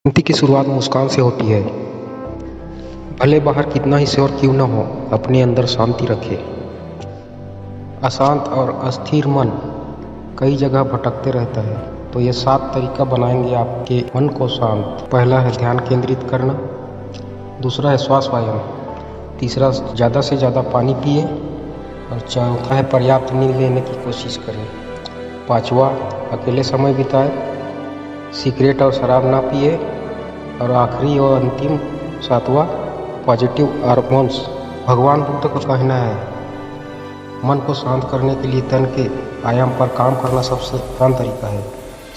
शांति की शुरुआत मुस्कान से होती है। भले बाहर कितना ही शोर क्यों न हो, अपने अंदर शांति रखें। अशांत और अस्थिर मन कई जगह भटकते रहता है, तो ये 7 तरीका बनाएंगे आपके मन को शांत। पहला है ध्यान केंद्रित करना, दूसरा है श्वास व्यायाम, तीसरा ज़्यादा से ज़्यादा पानी पिए और चौथा है पर्याप्त नींद लेने की कोशिश करें। पांचवा, अकेले समय बिताएं, सिगरेट और शराब ना पिए। और आखिरी और अंतिम 7वां, पॉजिटिव हार्मोन्स। भगवान बुद्ध का कहना है, मन को शांत करने के लिए तन के आयाम पर काम करना सबसे आसान तरीका है।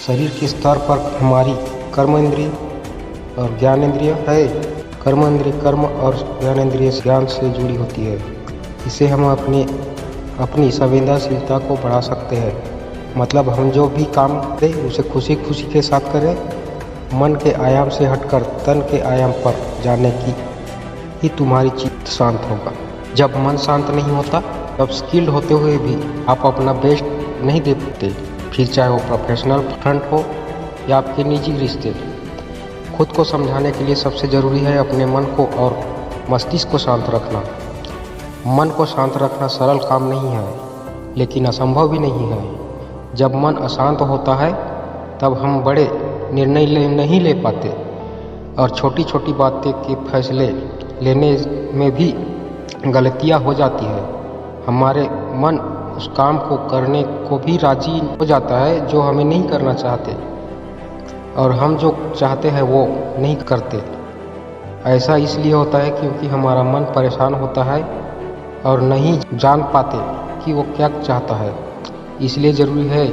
शरीर के स्तर पर हमारी कर्म इंद्रिय और ज्ञान इंद्रिय है। कर्म इंद्रिय कर्म और ज्ञान इंद्रिय ज्ञान से जुड़ी होती है। इसे हम अपनी संवेदनशीलता को बढ़ा सकते हैं। मतलब हम जो भी काम करें उसे खुशी खुशी के साथ करें। मन के आयाम से हटकर तन के आयाम पर जाने की ही तुम्हारी चित्त शांत होगा। जब मन शांत नहीं होता तब स्किल्ड होते हुए भी आप अपना बेस्ट नहीं दे पाते, फिर चाहे वो प्रोफेशनल फ्रंट हो या आपके निजी रिश्ते। खुद को समझाने के लिए सबसे ज़रूरी है अपने मन को और मस्तिष्क को शांत रखना। मन को शांत रखना सरल काम नहीं है, लेकिन असंभव भी नहीं है। जब मन अशांत होता है तब हम बड़े निर्णय नहीं ले पाते और छोटी छोटी बातें के फैसले लेने में भी गलतियां हो जाती है। हमारे मन उस काम को करने को भी राजी हो जाता है जो हमें नहीं करना चाहते, और हम जो चाहते हैं वो नहीं करते। ऐसा इसलिए होता है क्योंकि हमारा मन परेशान होता है और नहीं जान पाते कि वो क्या चाहता है। इसलिए ज़रूरी है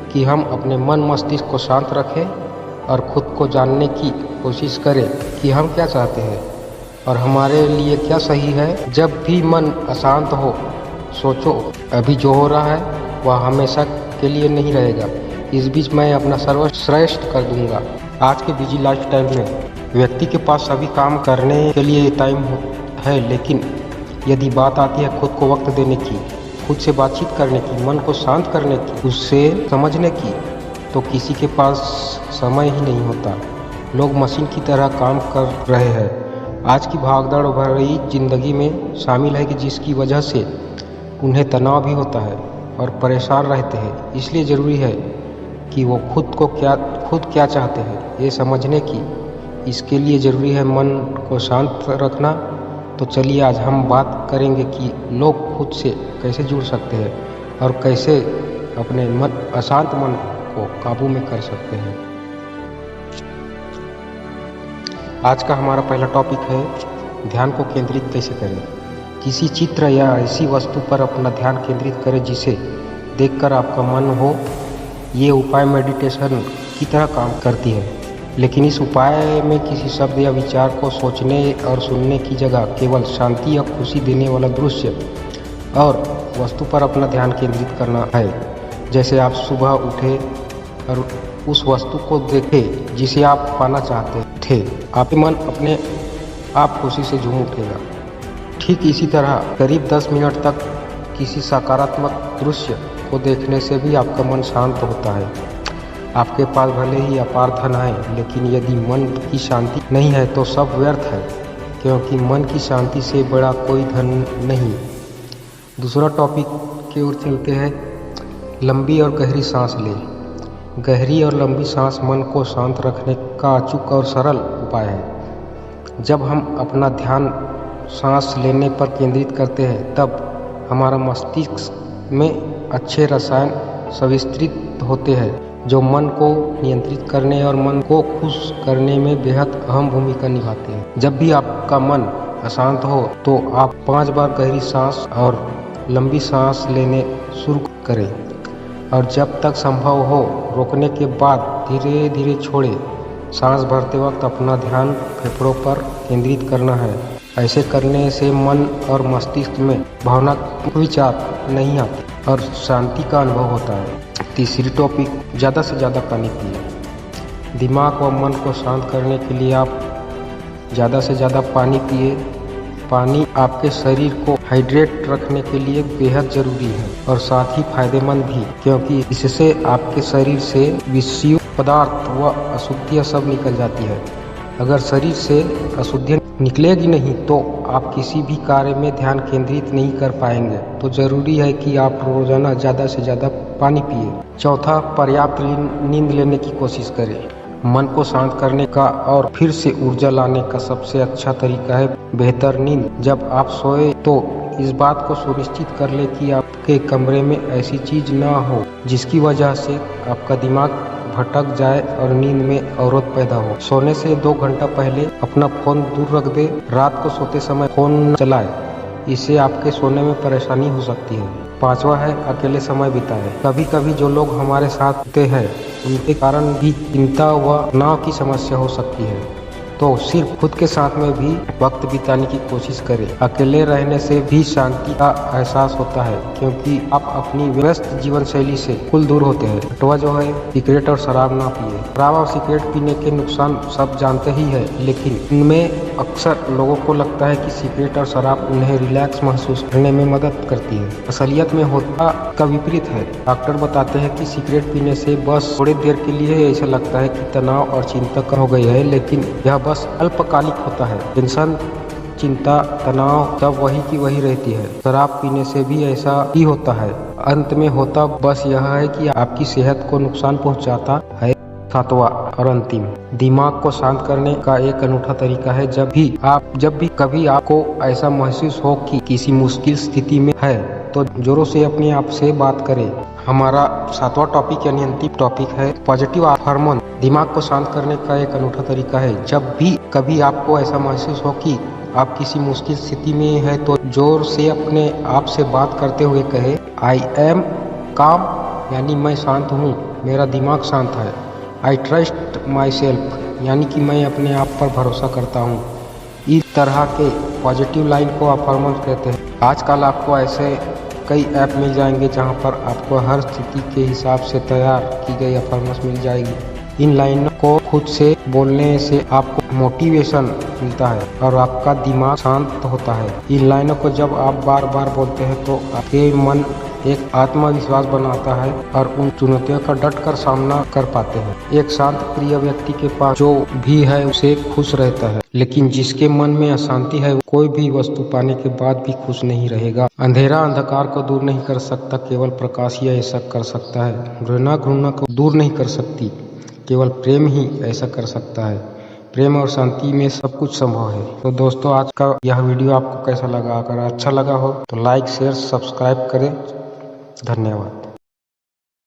कि हम अपने मन मस्तिष्क को शांत रखें और खुद को जानने की कोशिश करें कि हम क्या चाहते हैं और हमारे लिए क्या सही है। जब भी मन अशांत हो, सोचो अभी जो हो रहा है वह हमेशा के लिए नहीं रहेगा। इस बीच मैं अपना सर्वश्रेष्ठ कर दूंगा। आज के बिजी लाइफस्टाइल में व्यक्ति के पास सभी काम करने के लिए टाइम है, लेकिन यदि बात आती है खुद को वक्त देने की, खुद से बातचीत करने की, मन को शांत करने की, उससे समझने की, तो किसी के पास समय ही नहीं होता। लोग मशीन की तरह काम कर रहे हैं। आज की भागदौड़ भरी जिंदगी में शामिल है कि जिसकी वजह से उन्हें तनाव भी होता है और परेशान रहते हैं। इसलिए ज़रूरी है कि वो खुद क्या चाहते हैं ये समझने की। इसके लिए ज़रूरी है मन को शांत रखना। तो चलिए आज हम बात करेंगे कि लोग खुद से कैसे जुड़ सकते हैं और कैसे अपने अशांत मन को काबू में कर सकते हैं। आज का हमारा पहला टॉपिक है ध्यान को केंद्रित कैसे करें। किसी चित्र या ऐसी वस्तु पर अपना ध्यान केंद्रित करें जिसे देखकर आपका मन हो। ये उपाय मेडिटेशन की तरह काम करती है, लेकिन इस उपाय में किसी शब्द या विचार को सोचने और सुनने की जगह केवल शांति या खुशी देने वाला दृश्य और वस्तु पर अपना ध्यान केंद्रित करना है। जैसे आप सुबह उठे और उस वस्तु को देखें जिसे आप पाना चाहते थे, आपके मन अपने आप खुशी से झूम उठेगा। ठीक इसी तरह करीब 10 मिनट तक किसी सकारात्मक दृश्य को देखने से भी आपका मन शांत होता है। आपके पास भले ही अपार धन है, लेकिन यदि मन की शांति नहीं है तो सब व्यर्थ है, क्योंकि मन की शांति से बड़ा कोई धन नहीं। दूसरा टॉपिक की ओर चलते हैं, लंबी और गहरी सांस लें। गहरी और लंबी सांस मन को शांत रखने का अचूक और सरल उपाय है। जब हम अपना ध्यान सांस लेने पर केंद्रित करते हैं तब हमारा मस्तिष्क में अच्छे रसायन स्रावित होते हैं जो मन को नियंत्रित करने और मन को खुश करने में बेहद अहम भूमिका निभाते हैं। जब भी आपका मन अशांत हो तो आप 5 बार गहरी सांस और लंबी सांस लेने शुरू करें, और जब तक संभव हो रोकने के बाद धीरे धीरे छोड़ें। सांस भरते वक्त अपना ध्यान फेफड़ों पर केंद्रित करना है। ऐसे करने से मन और मस्तिष्क में भावनात्मक विचार नहीं आते और शांति का अनुभव होता है। तीसरी टॉपिक, ज़्यादा से ज़्यादा पानी पिए। दिमाग व मन को शांत करने के लिए आप ज़्यादा से ज़्यादा पानी पिए। पानी आपके शरीर को हाइड्रेट रखने के लिए बेहद ज़रूरी है और साथ ही फायदेमंद भी, क्योंकि इससे आपके शरीर से विषयुक्त पदार्थ व अशुद्धियाँ सब निकल जाती है। अगर शरीर से अशुद्धियाँ निकलेगी नहीं तो आप किसी भी कार्य में ध्यान केंद्रित नहीं कर पाएंगे। तो जरूरी है कि आप रोजाना ज़्यादा से ज़्यादा पानी पिए। चौथा, पर्याप्त नींद लेने की कोशिश करें। मन को शांत करने का और फिर से ऊर्जा लाने का सबसे अच्छा तरीका है बेहतर नींद। जब आप सोए तो इस बात को सुनिश्चित कर ले कि आपके कमरे में ऐसी चीज ना हो जिसकी वजह से आपका दिमाग भटक जाए और नींद में अवरोध पैदा हो। सोने से 2 घंटा पहले अपना फोन दूर रख दे। रात को सोते समय फोन न चलाए, इससे आपके सोने में परेशानी हो सकती है। 5वां है अकेले समय बिताएं। कभी कभी जो लोग हमारे साथ होते हैं उनके कारण भी चिंता व तनाव की समस्या हो सकती है, तो सिर्फ खुद के साथ में भी वक्त बिताने की कोशिश करें। अकेले रहने से भी शांति का एहसास होता है क्योंकि आप अपनी व्यस्त जीवन शैली से कुल दूर होते हैं। 8वां जो है सिगरेट और शराब ना पिए। शराब और सिगरेट पीने के नुकसान सब जानते ही है, लेकिन इनमें अक्सर लोगों को लगता है कि सिगरेट और शराब उन्हें रिलैक्स महसूस करने में मदद करती है। असलियत में होता का विपरीत है। डॉक्टर बताते हैं कि सिगरेट पीने से बस थोड़ी देर के लिए ऐसा लगता है कि तनाव और चिंता कम हो गई है, लेकिन यह बस अल्पकालिक होता है। टेंशन, चिंता, तनाव सब वही की वही रहती है। शराब पीने से भी ऐसा ही होता है। अंत में होता बस यह है कि आपकी सेहत को नुकसान पहुंचाता है। 7वां और अंतिम, दिमाग को शांत करने का एक अनूठा तरीका है। जब भी कभी आपको ऐसा महसूस हो कि किसी मुश्किल स्थिति में है तो जोरों से अपने आप से बात करें। हमारा 7वां टॉपिक यानी अंतिम टॉपिक है पॉजिटिव हार्मोन। दिमाग को शांत करने का एक अनूठा तरीका है। जब भी कभी आपको ऐसा महसूस हो कि आप किसी मुश्किल स्थिति में है तो जोर से अपने आप से बात करते हुए कहे आई एम काम, यानी मैं शांत हूँ, मेरा दिमाग शांत है। आई ट्रस्ट माई सेल्फ, यानी कि मैं अपने आप पर भरोसा करता हूँ। इस तरह के पॉजिटिव लाइन को अफर्मेशन कहते हैं। आजकल आपको ऐसे कई ऐप मिल जाएंगे जहां पर आपको हर स्थिति के हिसाब से तैयार की गई अफर्मेशन मिल जाएगी। इन लाइनों को खुद से बोलने से आपको मोटिवेशन मिलता है और आपका दिमाग शांत होता है। इन लाइनों को जब आप बार बार बोलते हैं तो आपके मन एक आत्मविश्वास बनाता है और उन चुनौतियों का डट कर सामना कर पाते हैं। एक शांत प्रिय व्यक्ति के पास जो भी है उसे खुश रहता है, लेकिन जिसके मन में अशांति है कोई भी वस्तु पाने के बाद भी खुश नहीं रहेगा। अंधेरा अंधकार को दूर नहीं कर सकता, केवल प्रकाश ही ऐसा कर सकता है। घृणा को दूर नहीं कर सकती, केवल प्रेम ही ऐसा कर सकता है। प्रेम और शांति में सब कुछ संभव है। तो दोस्तों, आज का यह वीडियो आपको कैसा लगा? अगर अच्छा लगा हो तो लाइक, शेयर, सब्सक्राइब करें। धन्यवाद।